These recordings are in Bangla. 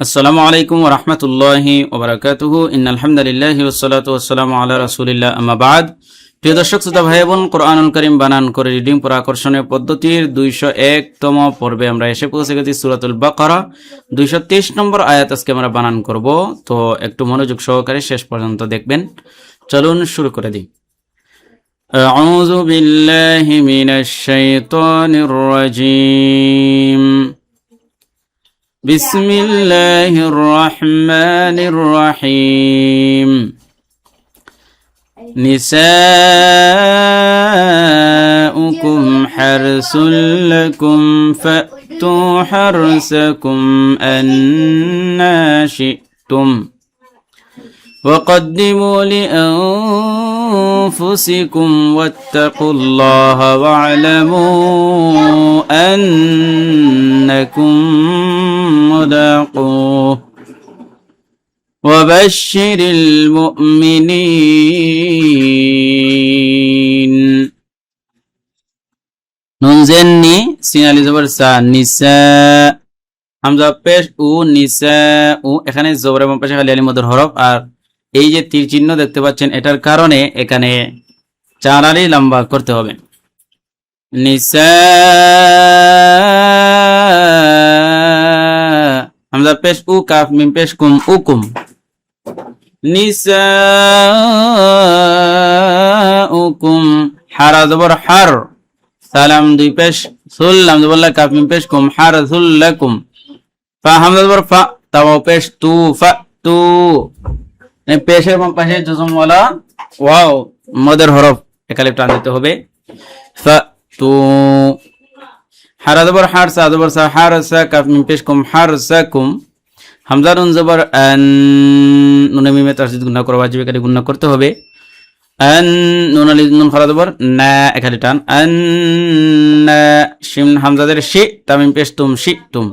আসসালামু আলাইকুম ওয়া রাহমাতুল্লাহি ওয়া বারাকাতুহু ইন্নাল হামদালিল্লাহি ওয়াস সালাতু ওয়াস সালামু আলা রাসূলিল্লাহ আম্মা বাদ। প্রিয় দর্শক শ্রোতা ভাই বোন, কোরআনুল কারীম বানান করে রিডিং পড়া আকর্ষণীয় পদ্ধতির 201তম পর্বে আমরা এসে পৌঁছে গেছি। সূরাতুল বাকারা 223 নম্বর আয়াত আজকে আমরা বানান করব, তো একটু মনোযোগ সহকারে শেষ পর্যন্ত দেখবেন। চলুন শুরু করে দিই। আউযু বিল্লাহি মিনাশ শাইতানির রাজীম। بسم الله الرحمن الرحيم نساؤكم حرث لكم فأتوا حرثكم أنى شئتم وقدموا لأنفسكم واتقوا الله واعلموا أنكم ملاقوه وبشر المؤمنين نون زني سينالي زبر سا نساء হামজা পেশ উ নিসা উ, এখানে জবরের বাম পাশে খালি আলিফ মদের হরফ, আর এই যে তীর চিহ্ন দেখতে পাচ্ছেন এটার কারণে এখানে 4 আলি লম্বা করতে হবে। নিসা হামজা পেশ উ কাফ মিম পেশ কুম উকুম নিসা উকুম হারা জবর হার সালাম দুই পেশ সুল লাম জবর লা কাফ মিম পেশ কুম হারসুল লাকুম ফা হামজা জবর ফা তাও পেশ তু ফা তু পেশের বাম পাশে জজম ওয়ালা ওয়াও মদের হরফ একালিফ টান দিতে হবে। ফা তু হারা জবর হার সা জবর সা হারসা কাফ মিম পেশ কুম হারসাকুম হামজা নুন জবর আন নুনে মিমে তাসদীদ গুণা করবা ওয়াজিব একালি গুণা করতে হবে। আন নুন আলিফ নুন খারা জবর না একালি টান আন শিম হামজাদের শি তামিম পেশ তুম শি তুম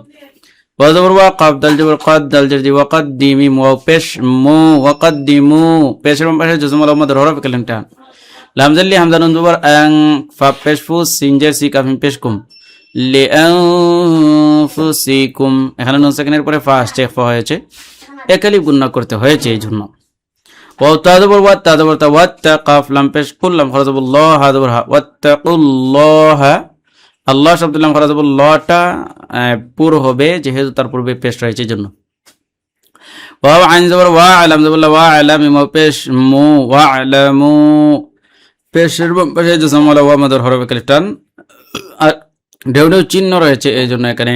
ওয়া জবর ওয়া কাফ দাল জবর কাদ দাল জের ওয়া কাদ্দিমি ওয়া পেশ মু ওয়া কাদ্দিমু পেশের বাম পাশে জজম আল মদ হরফ কালিম টান লাম জাল্লি হামজা নুন জবর আং ফা পেশ ফু সিন জের সি কাফ মিম পেশ কুম লি আনফুসিকুম এখানে নুন সেকেন্ডের পরে ফা আসছে, ফা হয়েছে একালি গুণনা করতে হয়েছে এই জন্য। ওয়া তা জবর ওয়া তা জবর তা ওয়া তা কাফ লাম পেশ কুল লাম খারাজাবুল্লাহ হা জবর হা ওয়াত্তাকুল্লাহ আল্লাহ শব্দুল্লাহ খারাজাবুল্লাহটা পুরো হবে যেহেতু তার পূর্বে পেশ রয়েছে এই জন্য। ওয়া আইন জবর ওয়া আলাম জবর ওয়া আলাম মিম পেশ মু ওয়া আলামু পেশের পাশে জজম ওয়ালা ওয়া মাদার হরফ একালি টান আর ঢেউ ঢেউ চিহ্ন রয়েছে এই জন্য এখানে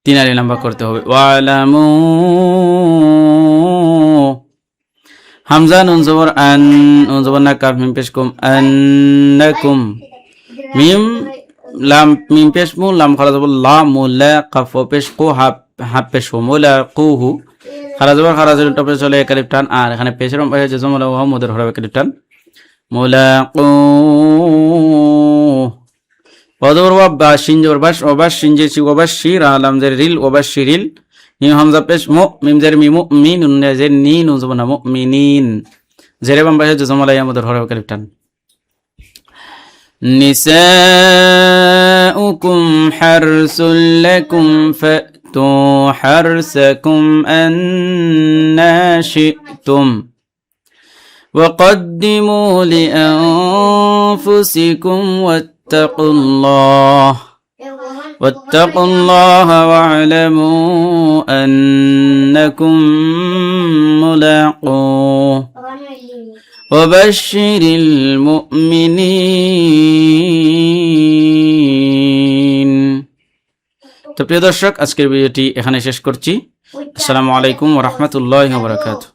3 আলি লম্বা করতে হবে। ওয়া আলামু হামজা নুন জবর আন নুন জবর না কাফ মিম পেশ কুম আন্নাকুম মিম লাম মিম পেশ মু লাম খারা জবর লা মুলা কাফ পেশ কু হা পেশ মুলা কুহু খারা জবর খারা জবর টপে চলে একালিফ টান আর এখানে পেশের পাশে জজম ওয়া ওয়া মুদের হরফ একালিফ টান মুলাকু ওয়া জবর ওয়া বা শিন জবর বাশ ওয়া বাশ শিন জের সি ওয়া বাশ শির আলাম জের রিল ওয়া বাশ শিরিল মিম হামজা পেশ মু মিম জের মিমু মিন নুন জের নি নুন জবর না মুমিনিন জেরে বাম পাশে জজম আল মুদের হরফ একালিফ টান। নিসাউকুম হারসুল লাকুম ফাতু হারসাকুম আন্না শি'তুম وقدموا لأنفسكم واتقوا الله واعلموا أنكم ملاقوه وبشر المؤمنين। তো প্রিয় দর্শক, আজকের ভিডিওটি এখানে শেষ করছি। আসসালামু আলাইকুম ওয়া রাহমাতুল্লাহি ওয়া বারাকাতুহু।